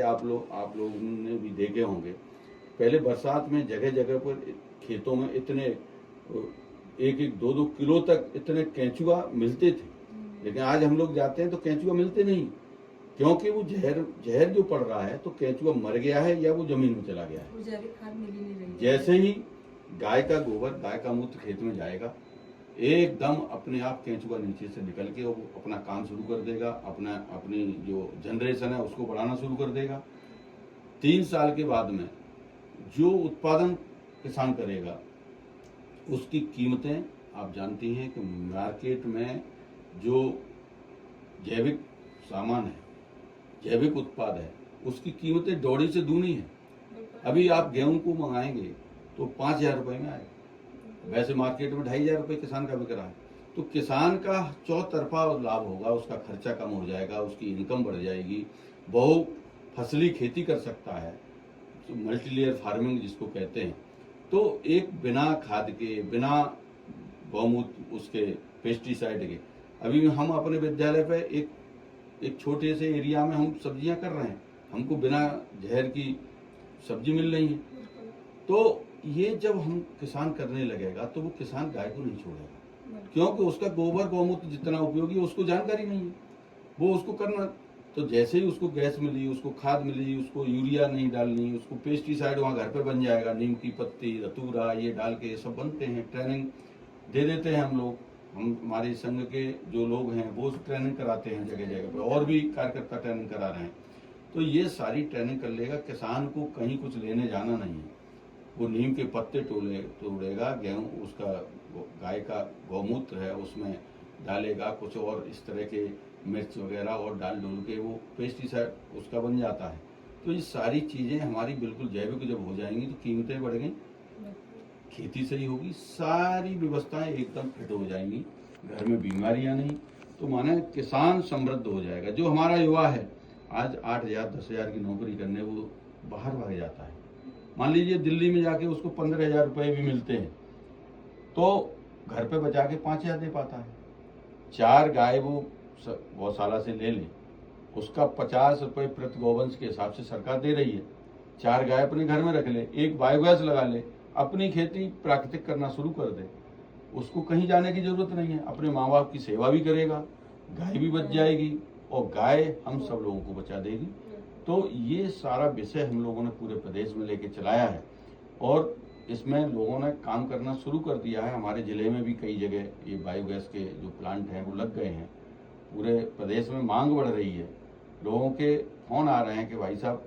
आप लोगों ने भी देखे होंगे, पहले बरसात में जगह जगह पर खेतों में इतने 1-2 किलो तक इतने केंचुआ मिलते थे, लेकिन आज हम लोग जाते हैं तो केंचुआ मिलते नहीं, क्योंकि वो जहर जो पड़ रहा है, तो केंचुआ मर गया है या वो जमीन में चला गया है। जैविक खाद मिल ही नहीं रही है। जैसे ही गाय का गोबर, गाय का मूत्र खेत में जाएगा, एकदम अपने आप केंचुआ नीचे से निकल के वो अपना काम शुरू कर देगा, अपनी जो जनरेशन है उसको बढ़ाना शुरू कर देगा। 3 साल के बाद में जो उत्पादन किसान करेगा उसकी कीमतें आप जानती हैं कि मार्केट में जो जैविक सामान है, जैविक उत्पाद है, उसकी कीमतें दौड़ी से दूनी है। अभी आप गेहूं को मंगाएंगे तो 5,000 रुपये में आएगा, वैसे मार्केट में 2,500 रुपये किसान का बिक रहा है। तो किसान का चौतरफा लाभ होगा, उसका खर्चा कम हो जाएगा, उसकी इनकम बढ़ जाएगी, बहु फसली खेती कर सकता है, तो मल्टीलेयर फार्मिंग जिसको कहते हैं। तो एक बिना खाद के, बिना गौमूत्र उसके, पेस्टिसाइड के, अभी हम अपने विद्यालय पे एक छोटे से एरिया में हम सब्जियां कर रहे हैं, हमको बिना जहर की सब्जी मिल रही है। तो ये जब हम किसान करने लगेगा तो वो किसान गाय को नहीं छोड़ेगा, क्योंकि उसका गोबर गौमूत्र जितना उपयोगी है उसको जानकारी नहीं है, वो उसको करना। तो जैसे ही उसको गैस मिली, उसको खाद मिली, उसको यूरिया नहीं डालनी, उसको पेस्टिसाइड वहाँ घर पे बन जाएगा, नीम की पत्ती, रतूरा, ये डाल के सब बनते हैं। ट्रेनिंग दे देते हैं हम लोग, हमारे संघ के जो लोग हैं वो ट्रेनिंग कराते हैं जगह जगह पे, और भी कार्यकर्ता ट्रेनिंग करा रहे हैं। तो ये सारी ट्रेनिंग कर लेगा, किसान को कहीं कुछ लेने जाना नहीं है। वो नीम के पत्ते तोड़ेगा, गेहूँ उसका गाय का गौमूत्र है उसमें डालेगा, कुछ और इस तरह के मिर्च वगैरह और डाल डूल के वो पेस्टिसाइड उसका बन जाता है। तो ये सारी चीज़ें हमारी बिल्कुल जैविक जब हो जाएंगी तो कीमतें बढ़ गई, खेती सही होगी, सारी व्यवस्थाएं एकदम फिट हो जाएंगी, घर में बीमारियां नहीं। तो माने किसान समृद्ध हो जाएगा। जो हमारा युवा है आज 8,000 10,000 की नौकरी करने वो बाहर भाग जाता है, मान लीजिए दिल्ली में जाके उसको 15,000 रुपये भी मिलते हैं, तो घर पे बचा के 5,000 दे पाता है। 4 गाय वो गौशाला से ले ले, उसका 50 रुपये प्रति गौवंश के हिसाब से सरकार दे रही है। 4 गाय अपने घर में रख ले, एक बायोगैस लगा ले, अपनी खेती प्राकृतिक करना शुरू कर दे, उसको कहीं जाने की जरूरत नहीं है, अपने माँ बाप की सेवा भी करेगा, गाय भी बच जाएगी और गाय हम सब लोगों को बचा देगी। तो ये सारा विषय हम लोगों ने पूरे प्रदेश में लेके चलाया है और इसमें लोगों ने काम करना शुरू कर दिया है। हमारे जिले में भी कई जगह ये बायोगैस के जो प्लांट हैं वो लग गए हैं, पूरे प्रदेश में मांग बढ़ रही है, लोगों के फोन आ रहे हैं कि भाई साहब